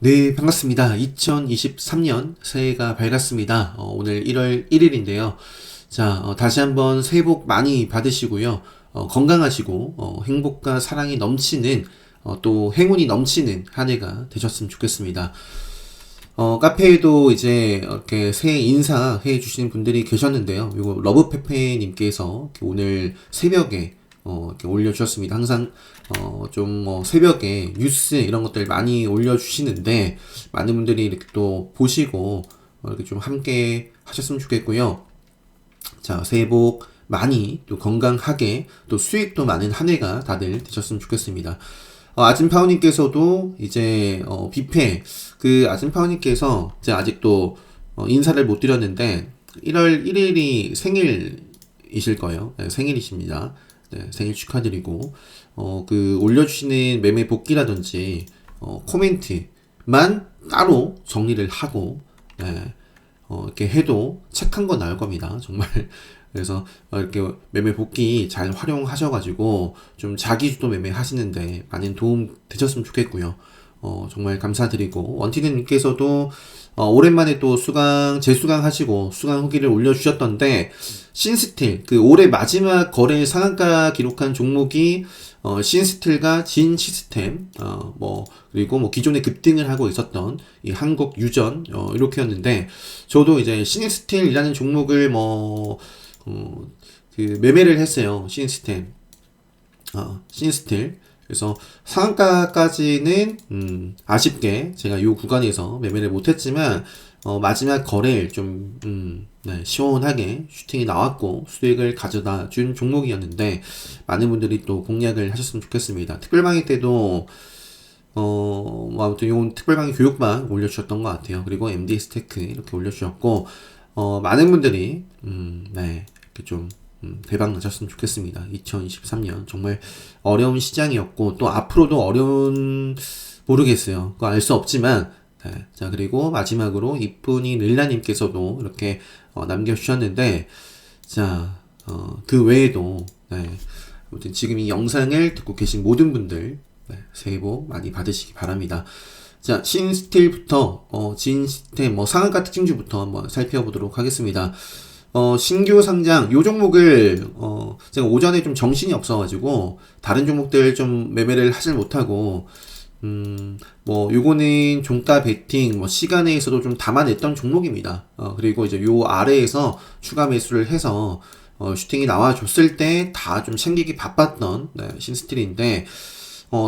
네, 반갑습니다. 2023년 새해가 밝았습니다. 오늘 1월 1일인데요. 자, 다시 한번 새해 복 많이 받으시고요. 건강하시고, 행복과 사랑이 넘치는, 또 행운이 넘치는 한 해가 되셨으면 좋겠습니다. 카페에도 이제 이렇게 새해 인사해 주시는 분들이 계셨는데요. 이거 러브페페님께서 오늘 새벽에 이렇게 올려주셨습니다. 항상 좀 새벽에 뉴스 이런 것들 많이 올려주시는데 많은 분들이 이렇게 또 보시고 이렇게 좀 함께 하셨으면 좋겠고요. 자, 새해 복 많이 또 건강하게 또 수익도 많은 한 해가 다들 되셨으면 좋겠습니다. 아진파우님께서도 이제 뷔페 그 아진파우님께서 제가 아직도 인사를 못 드렸는데 1월 1일이 생일이실 거예요. 네, 생일이십니다. 네, 생일 축하드리고 그 올려주시는 매매 복귀라든지 코멘트만 따로 정리를 하고 네, 이렇게 해도 책 한 권 나올 겁니다. 정말. 그래서 이렇게 매매 복귀 잘 활용하셔가지고 좀 자기주도 매매 하시는데 많은 도움 되셨으면 좋겠고요. 정말 감사드리고 원티드님께서도 오랜만에 또 재수강 하시고 수강 후기를 올려주셨던데 신스틸 그 올해 마지막 거래 상한가 기록한 종목이 신스틸과 진 시스템 그리고 뭐 기존에 급등을 하고 있었던 이 한국 유전 이렇게였는데 저도 이제 신스틸이라는 종목을 그 매매를 했어요. 신스틸. 그래서 상한가까지는 아쉽게 제가 이 구간에서 매매를 못했지만 마지막 거래일 좀 네, 시원하게 슈팅이 나왔고 수익을 가져다 준 종목이었는데 많은 분들이 또 공략을 하셨으면 좋겠습니다. 특별방위 때도 아무튼 이건 특별강의 교육방 올려주셨던 것 같아요. 그리고 MD 스테이크 이렇게 올려주셨고, 많은 분들이, 네, 이렇게 좀, 대박 나셨으면 좋겠습니다. 2023년. 정말 어려운 시장이었고, 또 앞으로도 모르겠어요. 그거 알 수 없지만, 네. 자, 그리고 마지막으로 이쁜이 릴라님께서도 이렇게, 남겨주셨는데, 자, 그 외에도, 네. 아무튼 지금 이 영상을 듣고 계신 모든 분들, 네, 새해 복 많이 받으시기 바랍니다. 자, 신스틸부터, 진시스템, 상한가 특징주부터 한번 살펴보도록 하겠습니다. 신규 상장, 요 종목을, 제가 오전에 좀 정신이 없어가지고, 다른 종목들 좀 매매를 하질 못하고, 요거는 종가 베팅, 시간에서도 좀 담아냈던 종목입니다. 그리고 이제 요 아래에서 추가 매수를 해서, 슈팅이 나와줬을 때 다 좀 챙기기 바빴던, 네, 신스틸인데,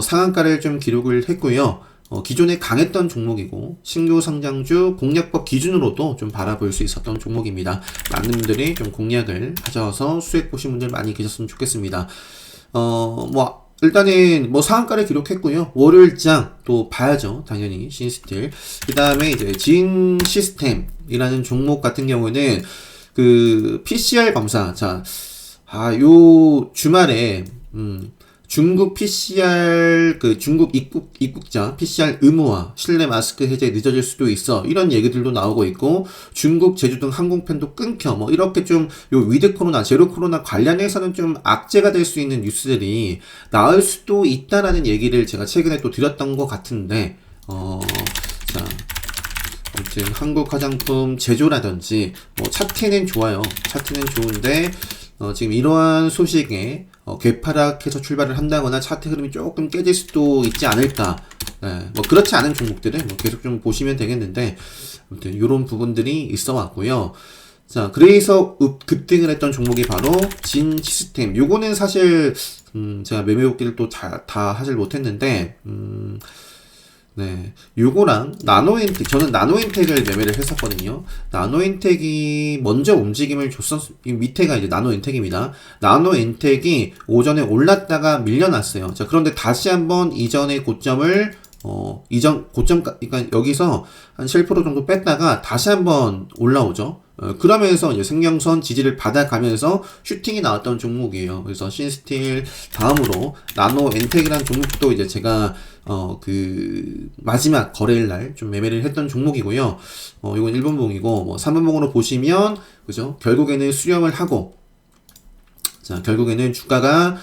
상한가를 좀 기록을 했고요. 기존에 강했던 종목이고 신규 상장주 공략법 기준으로도 좀 바라볼 수 있었던 종목입니다. 많은 분들이 좀 공략을 하셔서 수익 보신 분들 많이 계셨으면 좋겠습니다. 일단은 상한가를 기록했고요. 월요일장 또 봐야죠. 당연히 신스틸. 그 다음에 이제 진 시스템이라는 종목 같은 경우는 그 PCR 검사. 자, 요 주말에 중국 PCR 중국 입국자 PCR 의무화, 실내 마스크 해제 늦어질 수도 있어. 이런 얘기들도 나오고 있고 중국 제주 등 항공편도 끊겨. 이렇게 좀 요 위드 코로나, 제로 코로나 관련해서는 좀 악재가 될 수 있는 뉴스들이 나올 수도 있다라는 얘기를 제가 최근에 또 드렸던 것 같은데 자, 아무튼 한국 화장품 제조라든지 차트는 좋아요. 차트는 좋은데 지금 이러한 소식에 괴파락해서 출발을 한다거나 차트 흐름이 조금 깨질 수도 있지 않을까. 네, 그렇지 않은 종목들은 계속 좀 보시면 되겠는데 아무튼 이런 부분들이 있어 왔고요. 자, 그래서 급등을 했던 종목이 바로 진 시스템. 요거는 사실 제가 매매 복귀를 또 다 하질 못했는데 네, 요거랑 나노엔텍, 저는 나노엔텍을 매매를 했었거든요. 나노엔텍이 먼저 움직임을 이 밑에가 이제 나노엔텍입니다. 나노엔텍이 오전에 올랐다가 밀려났어요. 자, 그런데 다시 한번 이전의 고점을 그러니까 여기서 한 7% 정도 뺐다가 다시 한번 올라오죠. 그러면서 이제 생명선 지지를 받아가면서 슈팅이 나왔던 종목이에요. 그래서 신스틸 다음으로 나노엔텍이라는 종목도 이제 제가 그 마지막 거래일 날 좀 매매를 했던 종목이고요. 이건 1분봉이고 3분봉으로 보시면 그죠? 결국에는 수렴을 하고 자, 결국에는 주가가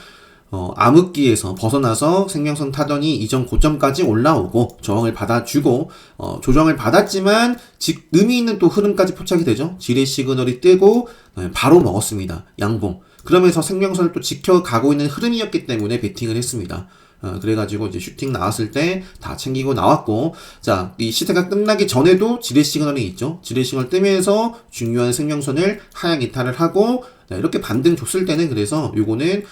암흑기에서 벗어나서 생명선 타더니 이전 고점까지 올라오고 저항을 받아주고 조정을 받았지만 의미 있는 또 흐름까지 포착이 되죠. 지뢰 시그널이 뜨고 바로 먹었습니다. 양봉. 그러면서 생명선을 또 지켜가고 있는 흐름이었기 때문에 베팅을 했습니다. 그래가지고 이제 슈팅 나왔을 때 다 챙기고 나왔고, 자, 이 시세가 끝나기 전에도 지뢰 시그널이 있죠. 지뢰 시그널 뜨면서 중요한 생명선을 하향 이탈을 하고, 이렇게 반등 줬을 때는 그래서 요거는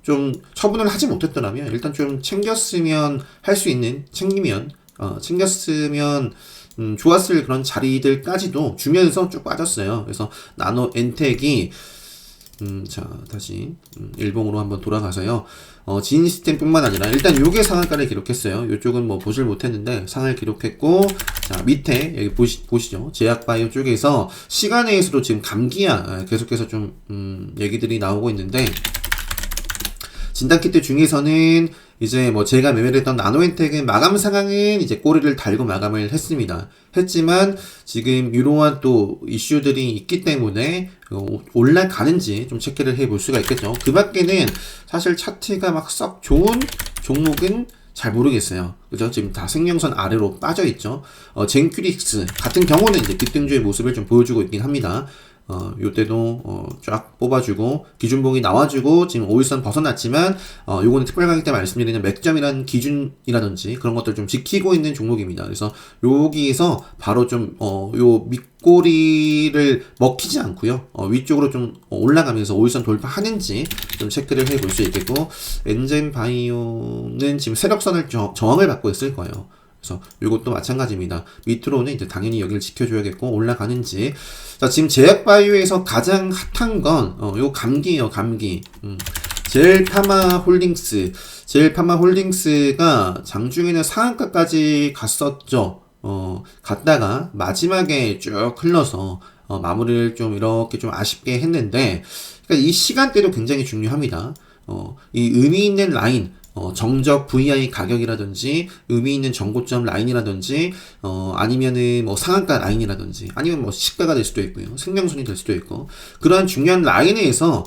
좀 처분을 하지 못했더라면 일단 좀 챙겼으면 할 수 있는 챙겼으면 좋았을 그런 자리들까지도 주면서 쭉 빠졌어요. 그래서 나노 엔텍이 자, 다시 일봉으로 한번 돌아가서요. 지인 시스템뿐만 아니라 일단 요게 상한가를 기록했어요. 요쪽은 뭐 보질 못했는데 상을 기록했고, 자, 밑에 여기 보시죠. 제약바이오 쪽에서 시간외에서도 지금 감기약 계속해서 좀 얘기들이 나오고 있는데, 진단키트 중에서는 이제 뭐 제가 매매를 했던 나노엔텍은 마감 상황은 이제 꼬리를 달고 마감을 했지만 지금 이러한 또 이슈들이 있기 때문에 올라가는지 좀 체크를 해볼 수가 있겠죠. 그 밖에는 사실 차트가 막 썩 좋은 종목은 잘 모르겠어요. 그죠? 지금 다 생명선 아래로 빠져 있죠. 젠큐릭스 같은 경우는 이제 급등주의 모습을 좀 보여주고 있긴 합니다. 요때도 쫙 뽑아주고 기준봉이 나와주고 지금 5일선 벗어났지만 요거는 특별 강의 때 말씀드리는 맥점이라는 기준이라든지 그런 것들 좀 지키고 있는 종목입니다. 그래서 여기에서 바로 좀 요 밑꼬리를 먹히지 않고요, 위쪽으로 좀 올라가면서 5일선 돌파하는지 좀 체크를 해볼 수 있겠고, 엔젠 바이오는 지금 세력선을 저항을 받고 있을 거예요. 그래서 이것도 마찬가지입니다. 밑으로는 이제 당연히 여기를 지켜줘야겠고, 올라가는지. 자, 지금 제약바이오에서 가장 핫한 건 요 감기예요. 감기. 젤파마 홀딩스가 장중에는 상한가까지 갔었죠. 갔다가 마지막에 쭉 흘러서 마무리를 좀 이렇게 좀 아쉽게 했는데, 그러니까 이 시간대도 굉장히 중요합니다. 이 의미 있는 라인, 정적 VI 가격이라든지 의미 있는 정고점 라인이라든지 아니면은 뭐 상한가 라인이라든지 아니면 뭐 시가가 될 수도 있고요, 생명선이 될 수도 있고, 그러한 중요한 라인에서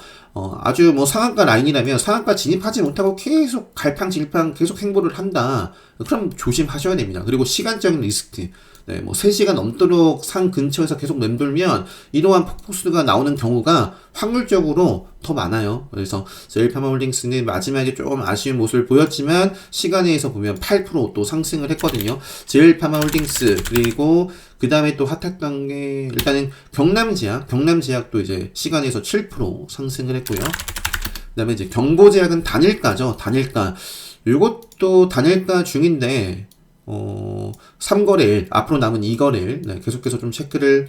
아주 뭐 상한가 라인이라면 상한가 진입하지 못하고 계속 갈팡질팡 계속 행보를 한다. 그럼 조심하셔야 됩니다. 그리고 시간적인 리스크. 네, 뭐 3시간 넘도록 상 근처에서 계속 맴돌면 이러한 폭포수가 나오는 경우가 확률적으로 더 많아요. 그래서 젤파마홀딩스는 마지막에 조금 아쉬운 모습을 보였지만 시간에서 보면 8% 또 상승을 했거든요. 젤파마홀딩스, 그리고 그 다음에 또 핫했던 게 일단은 경남제약도 이제 시간에서 7% 상승을 했고요. 그 다음에 이제 경보제약은 단일가죠. 단일가. 요것도 단일가 중인데 3거래일, 앞으로 남은 2거래일, 계속해서 좀 체크를,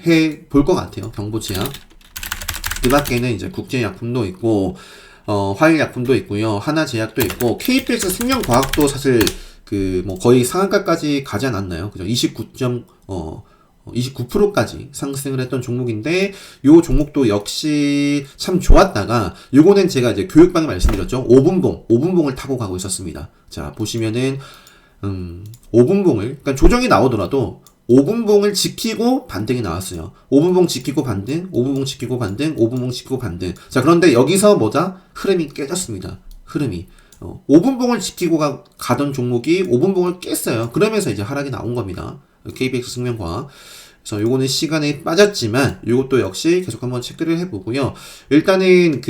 해 볼 것 같아요. 경보제약. 그 밖에는 이제 국제약품도 있고, 화일약품도 있고요. 하나제약도 있고, KPX 생명과학도 사실, 거의 상한가까지 가지 않았나요? 그죠? 29%까지 상승을 했던 종목인데, 요 종목도 역시 참 좋았다가, 요거는 제가 이제 교육방에 말씀드렸죠. 5분봉을 타고 가고 있었습니다. 자, 보시면은, 5분봉을, 그러니까 조정이 나오더라도 5분봉을 지키고 반등이 나왔어요. 5분봉 지키고 반등, 5분봉 지키고 반등, 5분봉 지키고 반등. 자, 그런데 여기서 흐름이 깨졌습니다. 흐름이. 5분봉을 지키고 가던 종목이 5분봉을 깼어요. 그러면서 이제 하락이 나온 겁니다. KPX 생명과학. 그래서 요거는 시간에 빠졌지만, 요것도 역시 계속 한번 체크를 해보고요. 일단은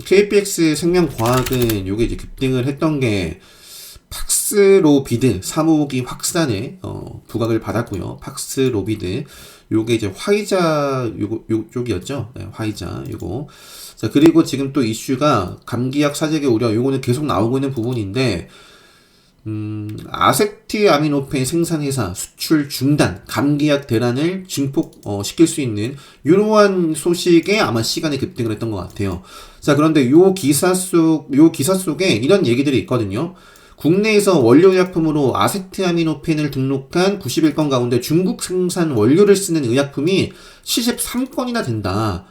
KPX 생명과학은 요게 이제 급등을 했던 게, 팍스로비드 사모기 확산에 부각을 받았고요. 팍스로비드, 요게 이제 화이자 요쪽이었죠. 네, 화이자 요거. 자, 그리고 지금 또 이슈가 감기약 사재기 우려, 요거는 계속 나오고 있는 부분인데, 아세트아미노펜 생산회사 수출 중단, 감기약 대란을 증폭 시킬 수 있는 이러한 소식에 아마 시간에 급등을 했던 것 같아요. 자, 그런데 요 기사 속에 이런 얘기들이 있거든요. 국내에서 원료의약품으로 아세트아미노펜을 등록한 91건 가운데 중국 생산 원료를 쓰는 의약품이 73건이나 된다.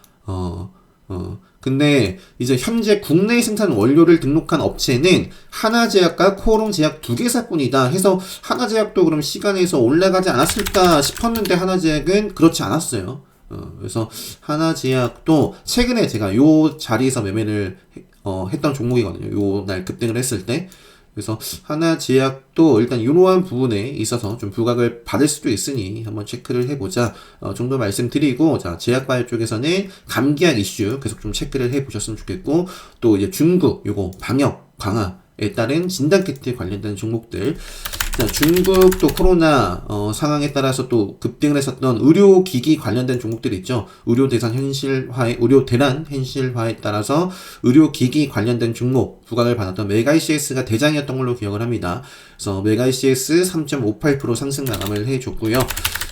근데 이제 현재 국내 생산 원료를 등록한 업체는 하나제약과 코오롱제약 2개사뿐이다 해서 하나제약도 그럼 시간에서 올라가지 않았을까 싶었는데 하나제약은 그렇지 않았어요. 그래서 하나제약도 최근에 제가 요 자리에서 매매를 했던 종목이거든요. 요 날 급등을 했을 때. 그래서 하나제약도 일단 이러한 부분에 있어서 좀 부각을 받을 수도 있으니 한번 체크를 해보자 정도 말씀드리고, 자, 제약바이오 쪽에서는 감기약 이슈 계속 좀 체크를 해보셨으면 좋겠고, 또 이제 중국 요거 방역 강화에 따른 진단키트 관련된 종목들, 자, 중국 또 코로나 상황에 따라서 또 급등을 했었던 의료기기 관련된 종목들이 있죠. 의료대란 현실화에 따라서 의료기기 관련된 종목 부각을 받았던 메가이CS가 대장이었던 걸로 기억을 합니다. 그래서 메가이CS 3.58% 상승 마감을 해줬고요.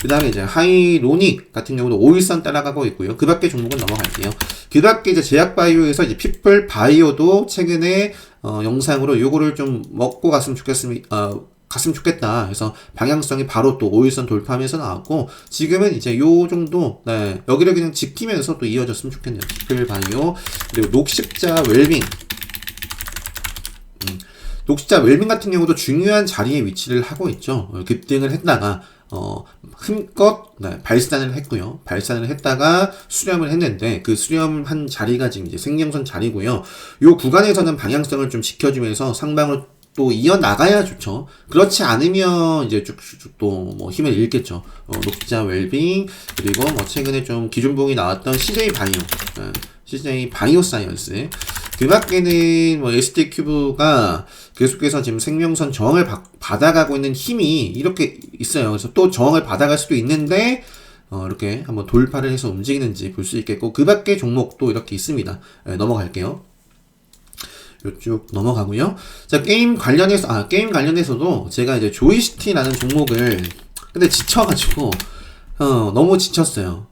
그 다음에 이제 하이로닉 같은 경우도 5일선 따라가고 있고요. 그 밖에 종목은 넘어갈게요. 그 밖에 이제 제약바이오에서 이제 피플바이오도 최근에 영상으로 요거를 좀 먹고 갔으면 좋겠다. 그래서 방향성이 바로 또 5일선 돌파하면서 나왔고, 지금은 이제 요 정도, 네, 여기를 그냥 지키면서 또 이어졌으면 좋겠네요. 피플바이오. 그리고 녹십자 웰빙. 녹십자 웰빙 같은 경우도 중요한 자리에 위치를 하고 있죠. 급등을 했다가, 힘껏, 네, 발산을 했고요. 발산을 했다가 수렴을 했는데, 그 수렴한 자리가 지금 이제 생명선 자리고요. 요 구간에서는 방향성을 좀 지켜주면서 상방으로 또 이어나가야 좋죠. 그렇지 않으면 이제 쭉쭉 또 뭐 힘을 잃겠죠. 녹자 웰빙, 그리고 뭐 최근에 좀 기준봉이 나왔던 CJ 바이오, CJ 바이오 사이언스. 그 밖에는 뭐 ST큐브가 계속해서 지금 생명선 저항을 받아가고 있는 힘이 이렇게 있어요. 그래서 또 저항을 받아갈 수도 있는데, 이렇게 한번 돌파를 해서 움직이는지 볼 수 있겠고, 그 밖에 종목도 이렇게 있습니다. 넘어갈게요. 요쪽 넘어가고요. 자, 게임 관련해서도 제가 이제 조이스티라는 종목을, 근데 지쳐가지고, 너무 지쳤어요.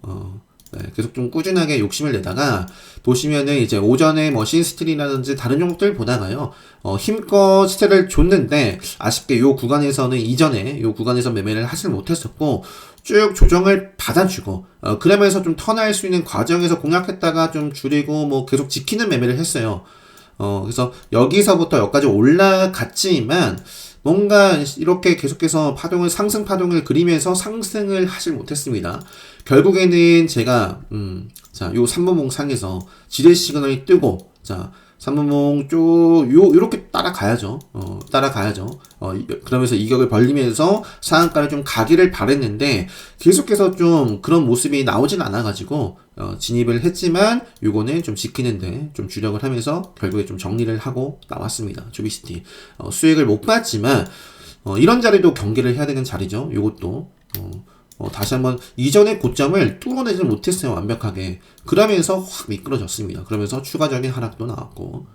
네, 계속 좀 꾸준하게 욕심을 내다가, 보시면은 이제 오전에 뭐 신스틸이라든지 다른 종목들 보다가요, 힘껏 스텔을 줬는데, 아쉽게 요 구간에서는 이전에 요 구간에서 매매를 하질 못했었고, 쭉 조정을 받아주고, 그러면서 좀 턴할 수 있는 과정에서 공략했다가 좀 줄이고, 뭐 계속 지키는 매매를 했어요. 그래서 여기서부터 여기까지 올라갔지만, 뭔가 이렇게 계속해서 상승 파동을 그리면서 상승을 하질 못했습니다. 결국에는 제가, 자, 요 3분봉 상에서 지뢰 시그널이 뜨고, 자, 3분봉 요렇게 따라가야죠. 그러면서 이격을 벌리면서 상한가를 좀 가기를 바랬는데, 계속해서 좀 그런 모습이 나오진 않아가지고, 진입을 했지만, 요거는 좀 지키는데 좀 주력을 하면서 결국에 좀 정리를 하고 나왔습니다. 조비시티. 수익을 못 봤지만, 이런 자리도 경계를 해야 되는 자리죠. 요것도. 다시 한번 이전의 고점을 뚫어내지 못했어요. 완벽하게. 그러면서 확 미끄러졌습니다. 그러면서 추가적인 하락도 나왔고,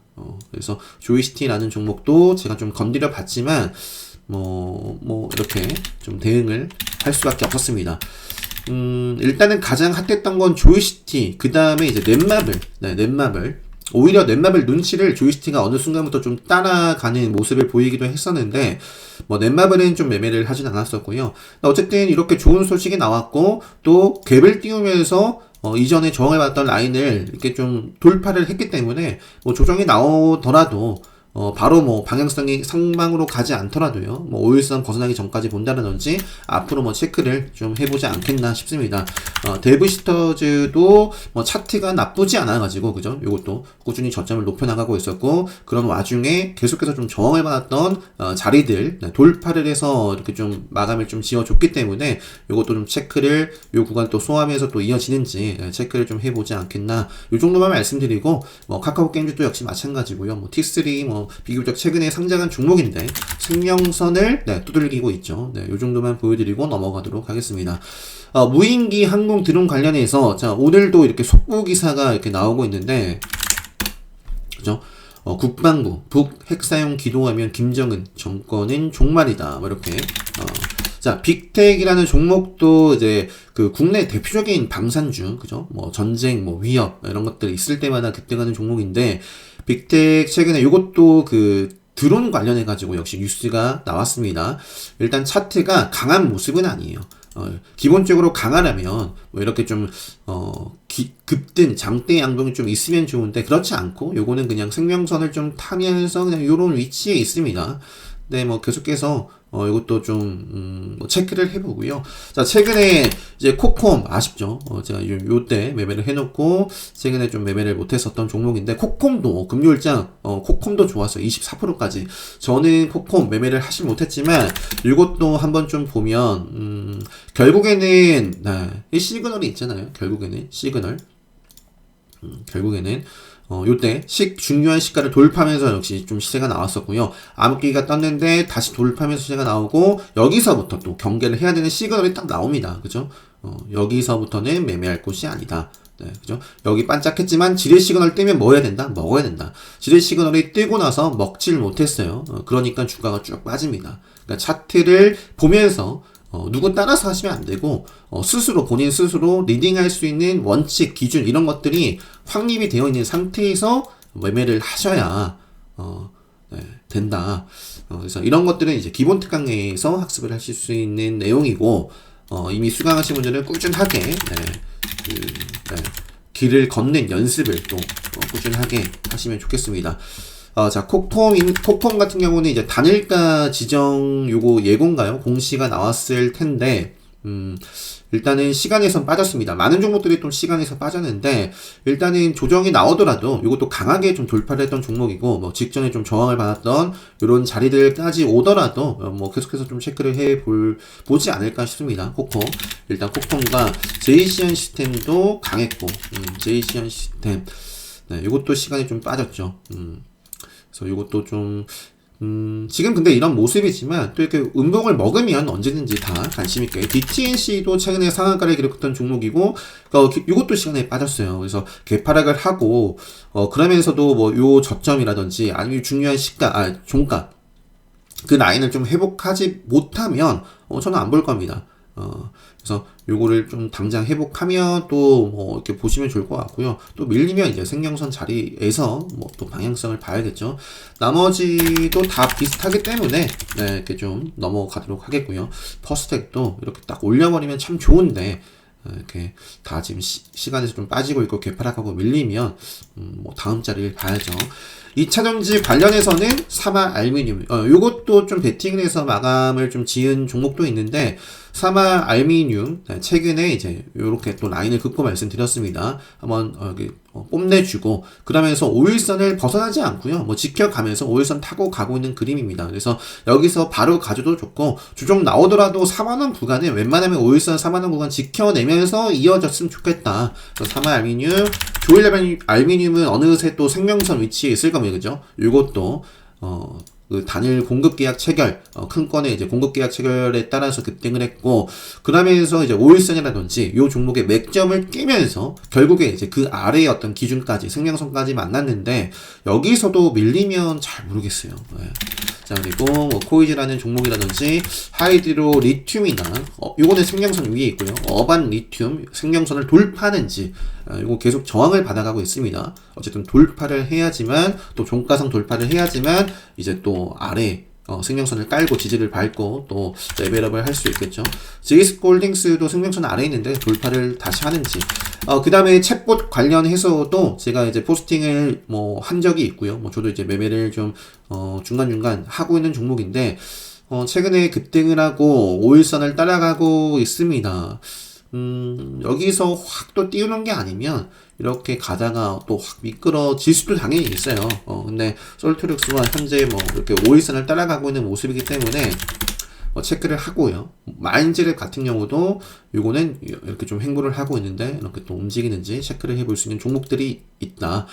그래서 조이시티라는 종목도 제가 좀 건드려 봤지만, 이렇게 좀 대응을 할 수밖에 없었습니다. 일단은 가장 핫했던 건 조이시티, 그 다음에 이제 넷마블. 오히려 넷마블 눈치를 조이시티가 어느 순간부터 좀 따라가는 모습을 보이기도 했었는데, 넷마블은 좀 매매를 하진 않았었고요. 어쨌든 이렇게 좋은 소식이 나왔고, 또 갭을 띄우면서 이전에 저항을 받았던 라인을 이렇게 좀 돌파를 했기 때문에, 조정이 나오더라도 바로 방향성이 상방으로 가지 않더라도요, 5일선 벗어나기 전까지 본다든지, 앞으로 체크를 좀 해보지 않겠나 싶습니다. 데브시터즈도 차트가 나쁘지 않아가지고, 그죠? 요것도 꾸준히 저점을 높여나가고 있었고, 그런 와중에 계속해서 좀 저항을 받았던, 자리들, 돌파를 해서 이렇게 좀 마감을 좀 지어줬기 때문에, 요것도 좀 체크를, 요 구간 또 소화하면서 또 이어지는지, 체크를 좀 해보지 않겠나. 요 정도만 말씀드리고, 카카오 게임즈도 역시 마찬가지고요. T3, 비교적 최근에 상장한 종목인데 생명선을 두들기고 있죠. 요 정도만 보여드리고 넘어가도록 하겠습니다. 무인기 항공 드론 관련해서 자, 오늘도 이렇게 속보 기사가 이렇게 나오고 있는데, 그죠? 국방부 북 핵사용 기동하면 김정은 정권은 종말이다. 이렇게. 자, 빅텍이라는 종목도 이제 그 국내 대표적인 방산주, 그죠? 전쟁, 위협, 이런 것들이 있을 때마다 급등하는 종목인데, 빅텍 최근에 이것도 그 드론 관련해가지고 역시 뉴스가 나왔습니다. 일단 차트가 강한 모습은 아니에요. 기본적으로 강하려면 이렇게 좀 급등 장대 양봉이 좀 있으면 좋은데 그렇지 않고 요거는 그냥 생명선을 좀 타면서 그냥 요런 위치에 있습니다. 네, 뭐 계속해서 이것도 좀 뭐 체크를 해보고요. 자, 최근에 이제 코콤 아쉽죠. 제가 요때 매매를 해놓고 최근에 좀 매매를 못했었던 종목인데 코콤도 금요일장 코콤도 좋았어요. 24%까지. 저는 코콤 매매를 하지 못했지만 이것도 한번 좀 보면 결국에는 이 시그널이 있잖아요. 결국에는 시그널. 결국에는 요때 중요한 시가를 돌파하면서 역시 좀 시세가 나왔었고요. 암흑기가 떴는데 다시 돌파하면서 시세가 나오고 여기서부터 또 경계를 해야 되는 시그널이 딱 나옵니다. 그죠? 여기서부터는 매매할 곳이 아니다. 네, 그죠? 여기 반짝했지만 지뢰 시그널 뜨면 뭐 해야 된다? 먹어야 된다. 지뢰 시그널이 뜨고 나서 먹질 못했어요. 그러니까 주가가 쭉 빠집니다. 그러니까 차트를 보면서 누구 따라서 하시면 안 되고, 스스로, 본인 스스로 리딩할 수 있는 원칙, 기준, 이런 것들이 확립이 되어 있는 상태에서 매매를 하셔야, 네, 된다. 그래서 이런 것들은 이제 기본 특강에서 학습을 하실 수 있는 내용이고, 이미 수강하신 분들은 꾸준하게, 네, 길을 걷는 연습을 또 꾸준하게 하시면 좋겠습니다. 자, 코콤 같은 경우는 이제 단일가 지정 요거 예고인가요? 공시가 나왔을 텐데, 일단은 시간에선 빠졌습니다. 많은 종목들이 좀 시간에서 빠졌는데, 일단은 조정이 나오더라도 이것도 강하게 좀 돌파를 했던 종목이고, 뭐 직전에 좀 저항을 받았던 이런 자리들까지 오더라도, 뭐 계속해서 좀 체크를 보지 않을까 싶습니다. 코콤. 일단 코콤과 제이시언 시스템도 강했고, 제이시언 시스템. 네, 이것도 시간이 좀 빠졌죠. 그래서 이것도 좀, 지금 근데 이런 모습이지만 또 이렇게 음봉을 먹으면 언제든지 다 관심 있게. DTNC도 최근에 상한가를 기록했던 종목이고, 이것도 시간에 빠졌어요. 그래서 개파락을 하고, 그러면서도 뭐 요 저점이라든지 아니면 중요한 종가, 그 라인을 좀 회복하지 못하면, 저는 안 볼 겁니다. 그래서 요거를 좀 당장 회복하면 또 뭐 이렇게 보시면 좋을 것 같고요. 또 밀리면 이제 생명선 자리에서 뭐 또 방향성을 봐야겠죠. 나머지도 다 비슷하기 때문에 네, 이렇게 좀 넘어가도록 하겠고요. 퍼스텍도 이렇게 딱 올려버리면 참 좋은데 이렇게 다 지금 시간에서 좀 빠지고 있고 개파락하고 밀리면 뭐 다음 자리를 봐야죠. 2차전지 관련해서는 사마 알루미늄 요것도 좀 베팅을 해서 마감을 좀 지은 종목도 있는데 사마 알루미늄 최근에 이제 요렇게 또 라인을 긋고 말씀드렸습니다. 한번 뽐내주고 그러면서 5일선을 벗어나지 않고요. 뭐 지켜가면서 5일선 타고 가고 있는 그림입니다. 그래서 여기서 바로 가져도 좋고 주종 나오더라도 4만원 구간에 웬만하면 5일선 4만원 구간 지켜내면서 이어졌으면 좋겠다. 그래서 사마 알루미늄 조일 알루미늄은 어느새 또 생명선 위치에 있을 겁니다. 그죠? 이것도 그 단일 공급 계약 체결, 큰 건의 이제 공급 계약 체결에 따라서 급등을 했고, 그러면서 이제 5일선이라든지 요 종목의 맥점을 깨면서 결국에 이제 그 아래의 어떤 기준까지, 생명선까지 만났는데, 여기서도 밀리면 잘 모르겠어요. 네. 자, 그리고 뭐 코이즈라는 종목이라든지 하이드로 리튬이나 요거는 생명선 위에 있고요. 어반 리튬 생명선을 돌파하는지 요거 계속 저항을 받아가고 있습니다. 어쨌든 돌파를 해야지만 또 종가상 돌파를 해야지만 이제 또 아래 생명선을 깔고 지지를 밟고 또 레벨업을 할 수 있겠죠. 제이스홀딩스도 생명선 아래에 있는데 돌파를 다시 하는지. 그 다음에 챗봇 관련해서도 제가 이제 포스팅을 뭐 한 적이 있고요. 뭐 저도 이제 매매를 좀 중간중간 하고 있는 종목인데 최근에 급등을 하고 5일선을 따라가고 있습니다. 여기서 확 또 띄우는 게 아니면 이렇게 가다가 또 확 미끄러질 수도 당연히 있어요. 근데 솔트룩스와 현재 뭐 이렇게 5일선을 따라가고 있는 모습이기 때문에 체크를 하고요. 마인즈랩 같은 경우도 요거는 이렇게 좀 행보를 하고 있는데 이렇게 또 움직이는지 체크를 해볼 수 있는 종목들이 있다.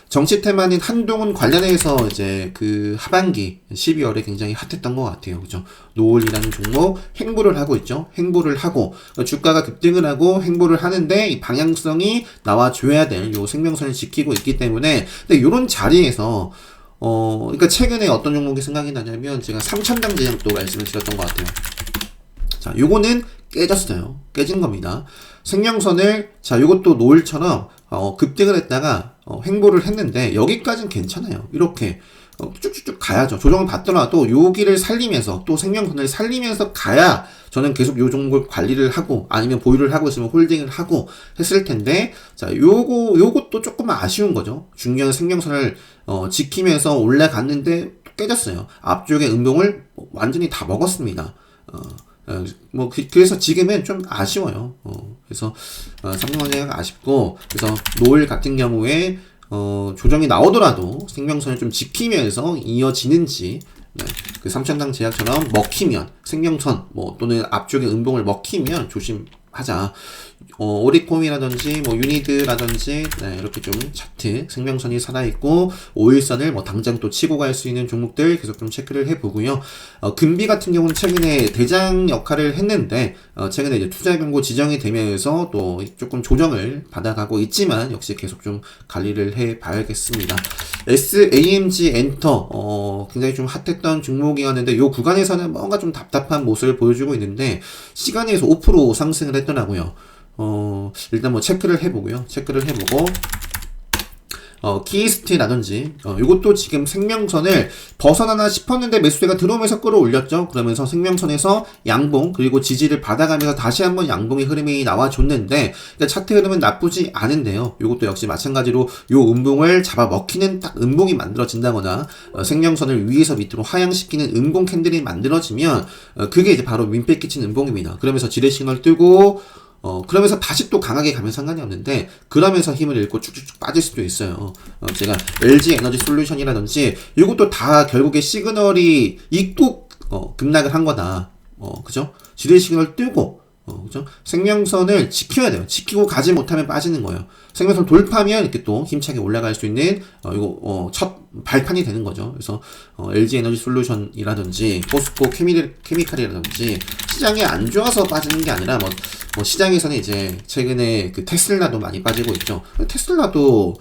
정치 테마는 한동훈 관련해서 이제 그 하반기 12월에 굉장히 핫했던 것 같아요. 그죠? 노을이라는 종목 행보를 하고 있죠. 행보를 하고 주가가 급등을 하고 행보를 하는데 이 방향성이 나와줘야 될 요 생명선을 지키고 있기 때문에 근데 요런 자리에서 그러니까 최근에 어떤 종목이 생각이 나냐면 제가 3,000당 제약도 말씀을 드렸던 것 같아요. 자, 요거는 깨졌어요. 깨진 겁니다. 생명선을 자, 요것도 노을처럼 급등을 했다가 횡보를 했는데 여기까지는 괜찮아요. 이렇게 쭉쭉쭉 가야죠. 조정을 받더라도 여기를 살리면서 또 생명선을 살리면서 가야 저는 계속 요 종목을 관리를 하고 아니면 보유를 하고 있으면 홀딩을 하고 했을 텐데 자, 요것도 조금 아쉬운 거죠. 중요한 생명선을 지키면서 올라갔는데 깨졌어요. 앞쪽에 음봉을 완전히 다 먹었습니다. 그래서 지금은 좀 아쉬워요. 그래서 삼성전자가 아쉽고, 그래서 노을 같은 경우에 조정이 나오더라도 생명선을 좀 지키면서 이어지는지, 네, 그 삼천당 제약처럼 먹히면 생명선 또는 앞쪽에 음봉을 먹히면 조심하자. 오리콤이라든지 유니드라든지, 네, 이렇게 좀 차트 생명선이 살아있고 5일선을 당장 또 치고 갈 수 있는 종목들 계속 좀 체크를 해보고요. 금비 같은 경우는 최근에 대장 역할을 했는데 최근에 이제 투자 경고 지정이 되면서 또 조금 조정을 받아가고 있지만 역시 계속 좀 관리를 해봐야겠습니다. SAMG 엔터 굉장히 좀 핫했던 종목이었는데 이 구간에서는 뭔가 좀 답답한 모습을 보여주고 있는데 시간에서 5% 상승을 했더라고요. 일단 체크를 해보고요. 키스트라든지 이것도 지금 생명선을 벗어나나 싶었는데 매수세가 들어오면서 끌어올렸죠. 그러면서 생명선에서 양봉 그리고 지지를 받아가면서 다시 한번 양봉의 흐름이 나와줬는데, 그러니까 차트 흐름은 나쁘지 않은데요. 이것도 역시 마찬가지로 요 음봉을 잡아먹히는 딱 음봉이 만들어진다거나 생명선을 위에서 밑으로 하향시키는 음봉 캔들이 만들어지면 그게 이제 바로 민폐 끼친 음봉입니다. 그러면서 지뢰 시그널 뜨고 그러면서 다시 또 강하게 가면 상관이 없는데, 그러면서 힘을 잃고 쭉쭉쭉 빠질 수도 있어요. 제가 LG 에너지 솔루션이라든지, 이것도 다 결국에 시그널이 있고, 급락을 한 거다. 그죠? 지뢰 시그널 뜨고, 그죠? 생명선을 지켜야 돼요. 지키고 가지 못하면 빠지는 거예요. 생명선 돌파하면 이렇게 또 힘차게 올라갈 수 있는, 첫 발판이 되는 거죠. 그래서, LG 에너지 솔루션이라든지, 포스코 케미칼이라든지, 시장이 안 좋아서 빠지는 게 아니라, 시장에서는 이제, 최근에 그 테슬라도 많이 빠지고 있죠. 테슬라도,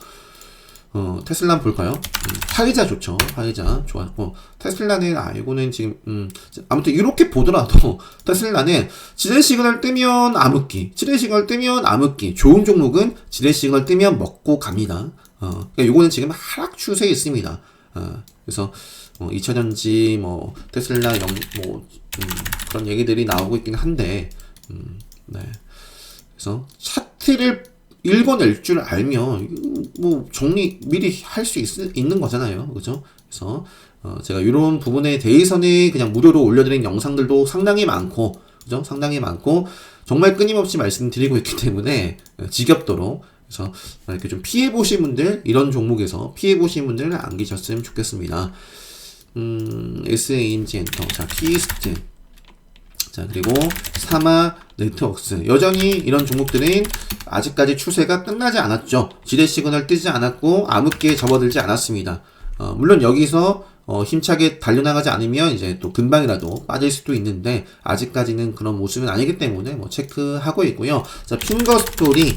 테슬라 한번 볼까요? 화이자 좋죠. 화이자 좋았고, 테슬라는 이거는 지금 아무튼 이렇게 보더라도 테슬라는 지뢰 시그널 뜨면 암흑기, 지뢰 시그널 뜨면 암흑기, 좋은 종목은 지뢰 시그널 뜨면 먹고 갑니다. 그러니까 요거는 지금 하락 추세에 있습니다. 그래서 2차전지 테슬라 그런 얘기들이 나오고 있긴 한데, 네. 그래서 차트를 읽어낼 줄 알면 정리 미리 할 수 있는 거잖아요. 그죠? 그래서 제가 이런 부분에 대해서는 그냥 무료로 올려드린 영상들도 상당히 많고, 그죠? 상당히 많고 정말 끊임없이 말씀드리고 있기 때문에 지겹도록, 그래서 이렇게 좀 피해보신 분들, 이런 종목에서 피해보신 분들은 안 계셨으면 좋겠습니다. SAMG 엔터, 자, 키스트, 자, 그리고 사마 네트워크스. 여전히 이런 종목들은 아직까지 추세가 끝나지 않았죠. 지뢰 시그널 뜨지 않았고 암흑기에 접어들지 않았습니다. 물론 여기서 힘차게 달려나가지 않으면 이제 또 금방이라도 빠질 수도 있는데, 아직까지는 그런 모습은 아니기 때문에 체크하고 있고요. 자, 핑거 스토리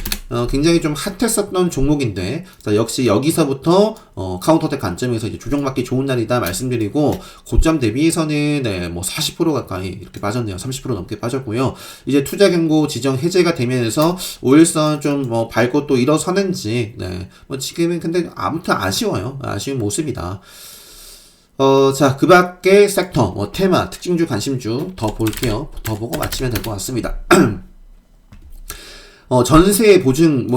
굉장히 좀 핫했었던 종목인데, 자, 역시 여기서부터 카운터텍 관점에서 이제 조정받기 좋은 날이다 말씀드리고, 고점 대비해서는 40% 가까이 이렇게 빠졌네요. 30% 넘게 빠졌고요. 이제 투자 경고 지정 해제가 되면서 5일선 좀 밟고 또 일어서는지, 네, 지금은 근데 아무튼 아쉬워요. 아쉬운 모습이다. 자, 그 밖에 섹터, 테마, 특징주, 관심주 더 볼게요. 더 보고 마치면 될 것 같습니다. 전세 보증,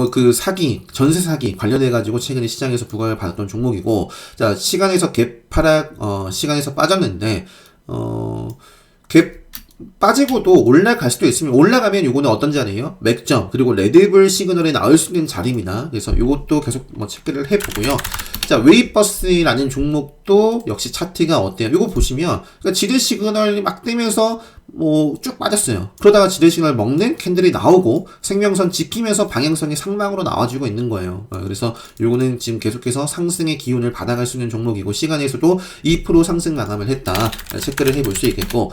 전세 사기 관련해가지고 최근에 시장에서 부각을 받았던 종목이고, 자, 시간에서 갭 시간에서 빠졌는데, 갭 빠지고도 올라갈 수도 있으면, 올라가면 요거는 어떤 자리예요? 맥점, 그리고 레드불 시그널에 나올 수 있는 자리입니다. 그래서 요것도 계속 체크를 해보고요. 자, 웨이버스라는 종목도 역시 차트가 어때요? 요거 보시면, 그러니까 지뢰 시그널이 막 뜨면서 쭉 빠졌어요. 그러다가 지뢰 시그널 먹는 캔들이 나오고 생명선 지키면서 방향성이 상방으로 나와주고 있는 거예요. 그래서 요거는 지금 계속해서 상승의 기운을 받아갈 수 있는 종목이고, 시간에서도 2% 상승 마감을 했다. 체크를 해볼 수 있겠고,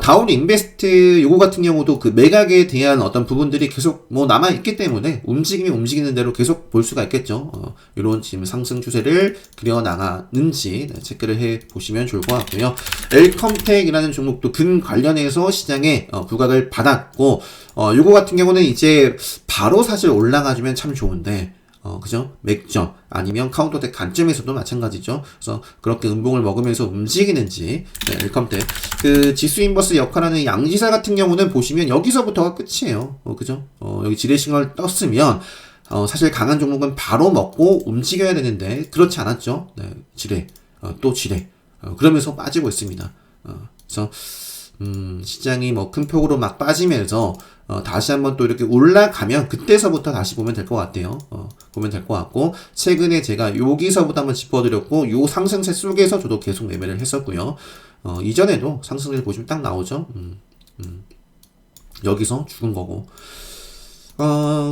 다운 인베스트 요거 같은 경우도 그 매각에 대한 어떤 부분들이 계속 남아있기 때문에 움직이는 대로 계속 볼 수가 있겠죠. 요런 지금 상승 추세를 그려나가는지 체크를 해 보시면 좋을 것 같고요. 엘컴텍이라는 종목도 금 관련해서 시장에 부각을 받았고, 요거 같은 경우는 이제 바로 사실 올라가주면 참 좋은데, 그죠? 맥점, 아니면 카운터텍 관점에서도 마찬가지죠. 그래서 그렇게 음봉을 먹으면서 움직이는지, 네, 엘컴텍. 그 지수인버스 역할하는 양지사 같은 경우는 보시면 여기서부터가 끝이에요. 그죠? 여기 지뢰 시그널 떴으면, 사실 강한 종목은 바로 먹고 움직여야 되는데, 그렇지 않았죠. 네, 지뢰, 또 지뢰. 그러면서 빠지고 있습니다. 그래서 시장이 뭐 큰 폭으로 막 빠지면서 다시 한번 또 이렇게 올라가면 그때서부터 다시 보면 될 것 같아요. 보면 될 것 같고, 최근에 제가 여기서부터 한번 짚어드렸고, 요 상승세 속에서 저도 계속 매매를 했었고요. 이전에도 상승세를 보시면 딱 나오죠. 여기서 죽은 거고.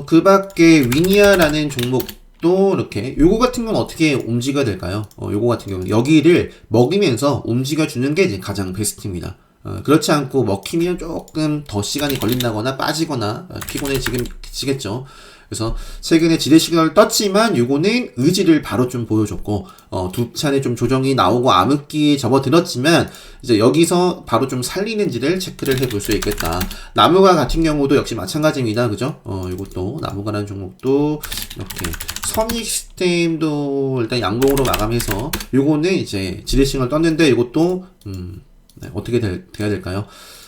그 밖에 위니아라는 종목도 이렇게, 요거 같은 경우는 어떻게 움직여야 될까요? 요거 같은 경우는 여기를 먹이면서 움직여주는 게 이제 가장 베스트입니다. 그렇지 않고 먹히면 조금 더 시간이 걸린다거나 빠지거나 피곤해지겠죠. 그래서 최근에 지대 시그널 떴지만 요거는 의지를 바로 좀 보여줬고, 두 차례 좀 조정이 나오고 암흑기에 접어들었지만 이제 여기서 바로 좀 살리는지를 체크를 해볼 수 있겠다. 나무가 같은 경우도 역시 마찬가지입니다. 그죠? 요것도 나무가라는 종목도 이렇게 선익 시스템도 일단 양봉으로 마감해서 요거는 이제 지대 시그널 떴는데 요것도 네, 어떻게 돼야 될까요?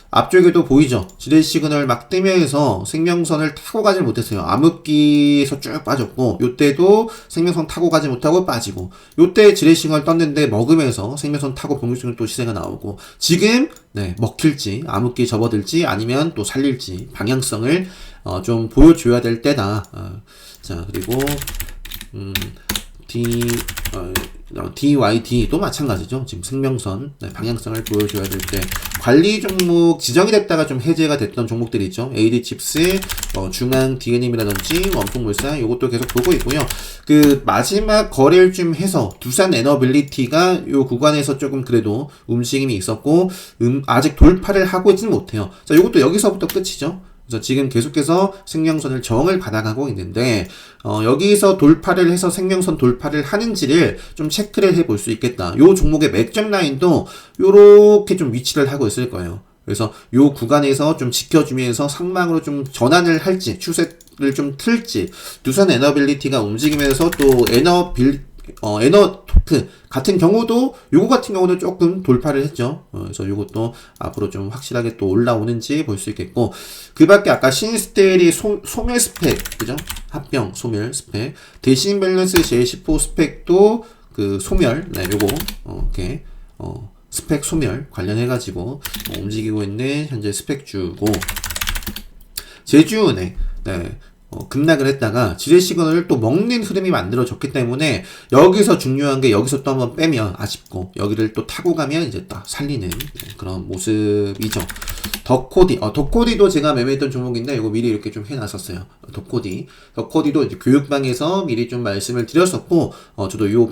앞쪽에도 보이죠? 지뢰 시그널 막 뜨면서 생명선을 타고 가지 못했어요. 암흑기에서 쭉 빠졌고, 요때도 생명선 타고 가지 못하고 빠지고, 요때 지뢰 시그널 떴는데 먹으면서 생명선 타고 병류증 또 시세가 나오고, 지금 네, 먹힐지 암흑기 접어들지 아니면 또 살릴지 방향성을 좀 보여줘야 될 때다. 자, 그리고 DYD도 마찬가지죠. 지금 생명선 방향성을 보여줘야 될 때, 관리 종목 지정이 됐다가 좀 해제가 됐던 종목들이 있죠. AD칩스, 중앙 DNM이라든지 원풍물산, 요것도 계속 보고 있고요. 그 마지막 거래를 좀 해서 두산 에너빌리티가 요 구간에서 조금 그래도 움직임이 있었고, 아직 돌파를 하고 있지는 못해요. 자, 요것도 여기서부터 끝이죠. 그래서 지금 계속해서 생명선을 저항을 받아가고 있는데, 여기서 돌파를 해서 생명선 돌파를 하는지를 좀 체크를 해볼 수 있겠다. 요 종목의 맥점 라인도 요렇게 좀 위치를 하고 있을 거예요. 그래서 요 구간에서 좀 지켜주면서 상방으로 좀 전환을 할지, 추세를 좀 틀지, 두산 에너빌리티가 움직이면서 또 에너토크 같은 경우도 요거 같은 경우는 조금 돌파를 했죠. 그래서 요것도 앞으로 좀 확실하게 또 올라오는지 볼 수 있겠고, 그 밖에 아까 신스텔이 소멸 스펙, 그죠? 합병 소멸 스펙, 대신 밸런스 제10호 스펙도 그 소멸, 네, 요거 이렇게 스펙 소멸 관련해가지고 움직이고 있는 현재 스펙주고, 제주은행, 네. 급락을 했다가 지뢰 시그널을 또 먹는 흐름이 만들어졌기 때문에 여기서 중요한 게 여기서 또 한번 빼면 아쉽고, 여기를 또 타고 가면 이제 딱 살리는 그런 모습이죠. 덕코디도 제가 매매했던 종목인데 이거 미리 이렇게 좀 해놨었어요. 덕코디도 이제 교육방에서 미리 좀 말씀을 드렸었고, 저도 요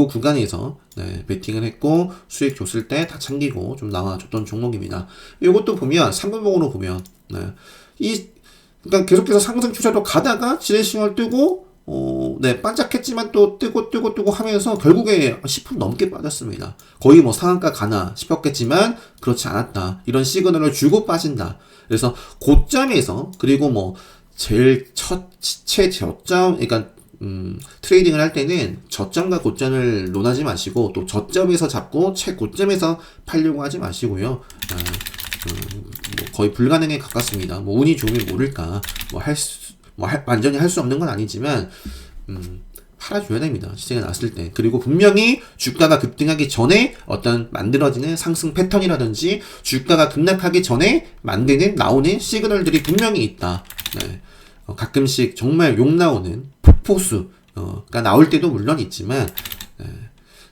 구간에서 네, 베팅을 했고 수익 줬을 때 다 챙기고 좀 나와줬던 종목입니다. 이것도 보면 3분봉으로 보면 그러니까 계속해서 상승 추세로 가다가 지뢰 시그널 뜨고, 네, 반짝했지만 또 뜨고 하면서 결국에 10% 넘게 빠졌습니다. 거의 뭐 상한가 가나 싶었겠지만 그렇지 않았다. 이런 시그널을 주고 빠진다. 그래서 고점에서, 그리고 뭐 제일 최저점, 그러니까 트레이딩을 할 때는 저점과 고점을 논하지 마시고, 또 저점에서 잡고 최고점에서 팔려고 하지 마시고요. 뭐 거의 불가능에 가깝습니다. 뭐 운이 좋으면 모를까. 완전히 할 수 없는 건 아니지만, 팔아줘야 됩니다. 시세가 났을 때. 그리고 분명히 주가가 급등하기 전에 어떤 만들어지는 상승 패턴이라든지, 주가가 급락하기 전에 나오는 시그널들이 분명히 있다. 네. 가끔씩 정말 욕 나오는 폭포수가 나올 때도 물론 있지만, 네.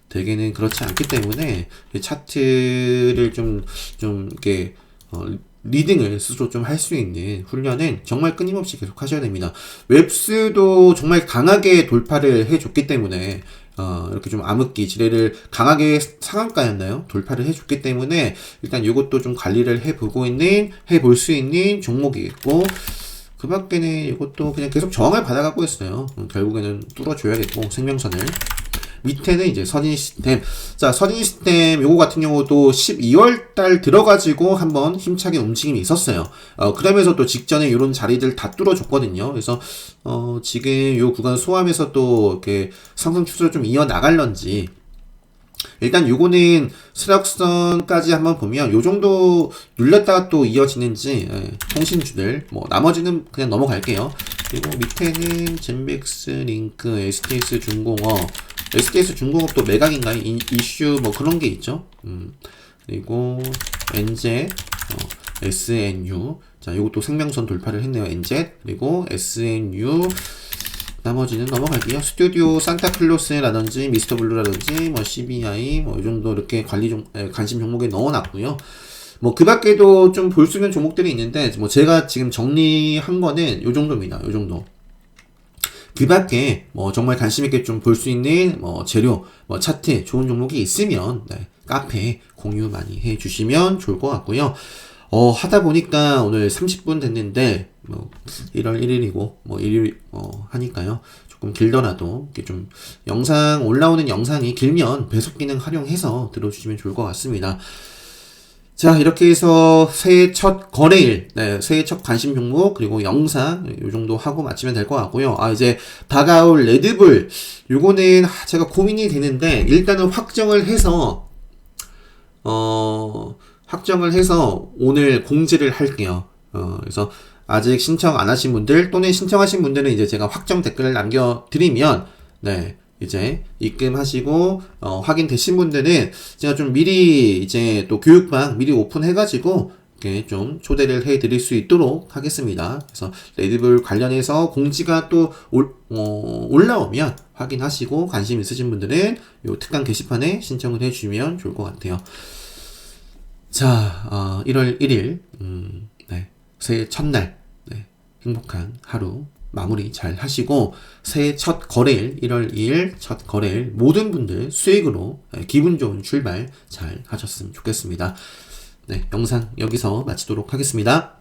대개는 그렇지 않기 때문에 차트를 좀 이렇게 리딩을 스스로 좀 할 수 있는 훈련은 정말 끊임없이 계속 하셔야 됩니다. 웹스도 정말 강하게 돌파를 해줬기 때문에, 이렇게 좀 암흑기 지뢰를 강하게 상한가였나요? 돌파를 해줬기 때문에 일단 이것도 좀 관리를 해볼 수 있는 종목이겠고, 그 밖에는 이것도 그냥 계속 저항을 받아가고 있어요. 결국에는 뚫어줘야겠고, 생명선을. 밑에는 이제 선인 시스템. 자, 선인 시스템 요거 같은 경우도 12월 달 들어가지고 한번 힘차게 움직임이 있었어요. 그러면서 또 직전에 이런 자리들 다 뚫어줬거든요. 그래서 지금 요 구간 소화하면서 또 이렇게 상승 추세를 좀 이어나갈런지, 일단 요거는 수락선까지 한번 보면 요 정도 눌렸다가 또 이어지는지, 통신주들, 뭐 나머지는 그냥 넘어갈게요. 그리고 밑에는 젠백스 링크, STS 중공업 또 매각인가요? 이슈 뭐 그런 게 있죠. 그리고 NZ, SNU. 자, 요것도 생명선 돌파를 했네요. NZ, 그리고 SNU. 나머지는 넘어갈게요. 스튜디오 산타클로스라든지 미스터 블루라든지 뭐 CBI 뭐 이 정도 이렇게 관심 종목에 넣어놨고요. 뭐 그 밖에도 좀 볼 수 있는 종목들이 있는데 뭐 제가 지금 정리한 거는 요 정도입니다. 요 정도. 그 밖에 뭐 정말 관심 있게 좀 볼 수 있는 뭐 재료, 뭐 차트 좋은 종목이 있으면 네, 카페에 공유 많이 해주시면 좋을 것 같고요. 하다 보니까 오늘 30분 됐는데, 뭐, 1월 1일이고, 뭐, 1일, 하니까요. 조금 길더라도, 이렇게 좀, 올라오는 영상이 길면 배속 기능 활용해서 들어주시면 좋을 것 같습니다. 자, 이렇게 해서 새해 첫 거래일, 네, 새해 첫 관심 종목, 그리고 영상, 요 정도 하고 마치면 될 것 같고요. 이제 다가올 레드불, 요거는 제가 고민이 되는데, 일단은 확정을 해서 오늘 공지를 할게요. 그래서 아직 신청 안 하신 분들 또는 신청하신 분들은 이제 제가 확정 댓글을 남겨드리면 네 이제 입금하시고 확인되신 분들은 제가 좀 미리 이제 또 교육방 미리 오픈해가지고 이렇게 좀 초대를 해드릴 수 있도록 하겠습니다. 그래서 레드불 관련해서 공지가 또 올라오면 확인하시고 관심 있으신 분들은 요 특강 게시판에 신청을 해주시면 좋을 것 같아요. 자, 1월 1일, 네, 새해 첫날, 네, 행복한 하루 마무리 잘 하시고, 새해 첫 거래일, 1월 2일 첫 거래일, 모든 분들 수익으로 기분 좋은 출발 잘 하셨으면 좋겠습니다. 네, 영상 여기서 마치도록 하겠습니다.